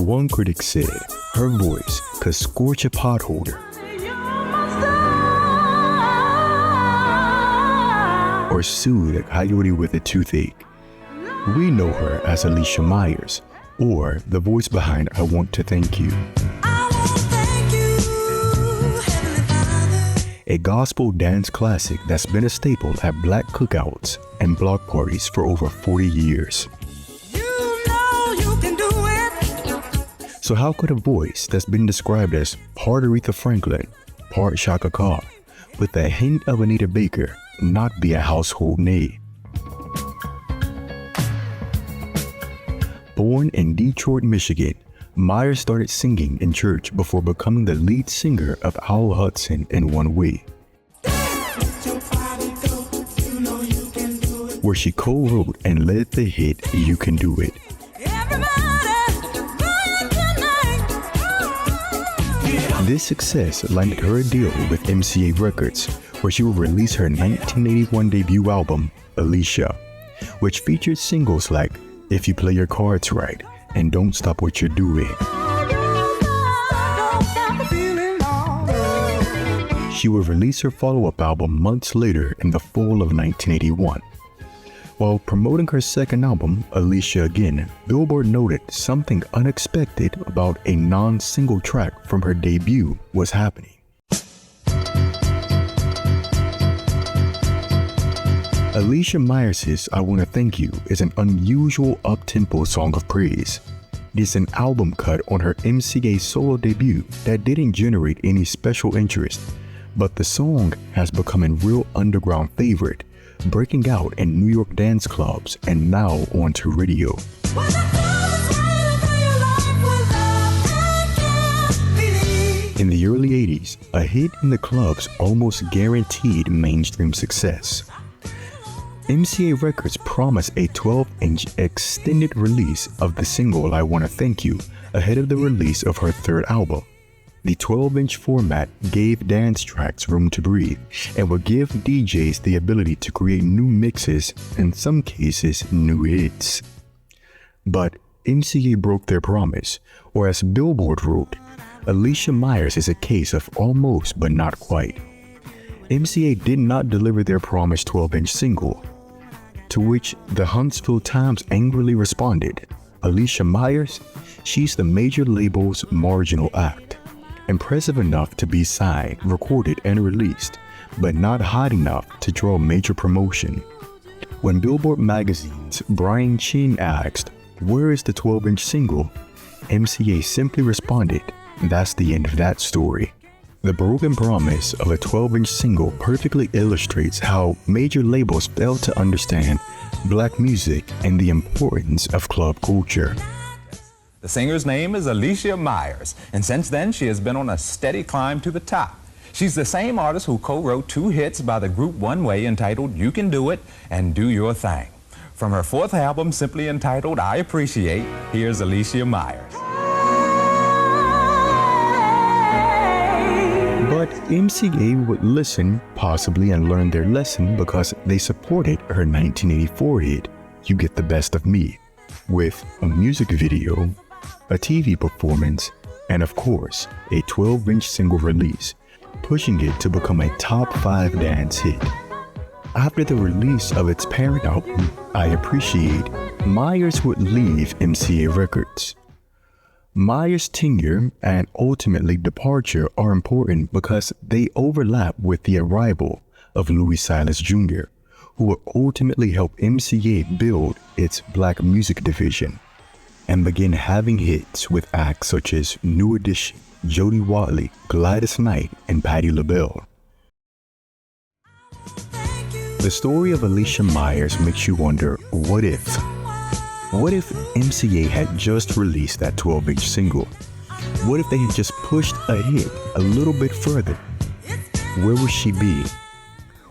One critic said her voice could scorch a potholder or soothe a coyote with a toothache. We know her as Alicia Myers, or the voice behind I Want to Thank You. A gospel dance classic that's been a staple at Black cookouts and block parties for over 40 years. So how could a voice that's been described as part Aretha Franklin, part Chaka Khan, with a hint of Anita Baker, not be a household name? Born in Detroit, Michigan, Myers started singing in church before becoming the lead singer of Al Hudson in One Way, where she co-wrote and led the hit You Can Do It. This success landed her a deal with MCA Records, where she would release her 1981 debut album, Alicia, which featured singles like If You Play Your Cards Right and Don't Stop What You're Doing. She would release her follow-up album months later in the fall of 1981. While promoting her second album, Alicia Again, Billboard noted something unexpected about a non-single track from her debut was happening. Alicia Myers' I Wanna Thank You is an unusual up-tempo song of praise. It is an album cut on her MCA solo debut that didn't generate any special interest, but the song has become a real underground favorite, breaking out in New York dance clubs and now onto radio. In the early 80s, a hit in the clubs almost guaranteed mainstream success. MCA Records promised a 12-inch extended release of the single I Wanna Thank You ahead of the release of her third album. The 12-inch format gave dance tracks room to breathe and would give DJs the ability to create new mixes, in some cases new hits. But MCA broke their promise, or as Billboard wrote, Alicia Myers is a case of almost but not quite. MCA did not deliver their promised 12-inch single, to which the Huntsville Times angrily responded, Alicia Myers, she's the major label's marginal act. Impressive enough to be signed, recorded, and released, but not hot enough to draw major promotion. When Billboard magazine's Brian Chin asked, where is the 12-inch single? MCA simply responded, that's the end of that story. The broken promise of a 12-inch single perfectly illustrates how major labels fail to understand Black music and the importance of club culture. The singer's name is Alicia Myers, and since then she has been on a steady climb to the top. She's the same artist who co-wrote two hits by the group One Way entitled You Can Do It and Do Your Thing. From her fourth album, simply entitled I Appreciate, here's Alicia Myers. But MCA would listen, possibly, and learn their lesson because they supported her 1984 hit, You Get the Best of Me, with a music video, a TV performance, and of course, a 12-inch single release, pushing it to become a top 5 dance hit. After the release of its parent album, I Appreciate, Myers would leave MCA Records. Myers' tenure and ultimately departure are important because they overlap with the arrival of Louis Silas Jr., who would ultimately help MCA build its Black music division and begin having hits with acts such as New Edition, Jody Watley, Gladys Knight, and Patti LaBelle. The story of Alicia Myers makes you wonder, what if? What if MCA had just released that 12-inch single? What if they had just pushed ahead a little bit further? Where would she be?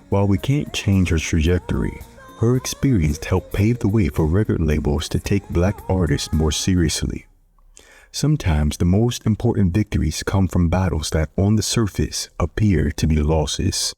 While we can't change her trajectory, her experience helped pave the way for record labels to take Black artists more seriously. Sometimes the most important victories come from battles that on the surface appear to be losses.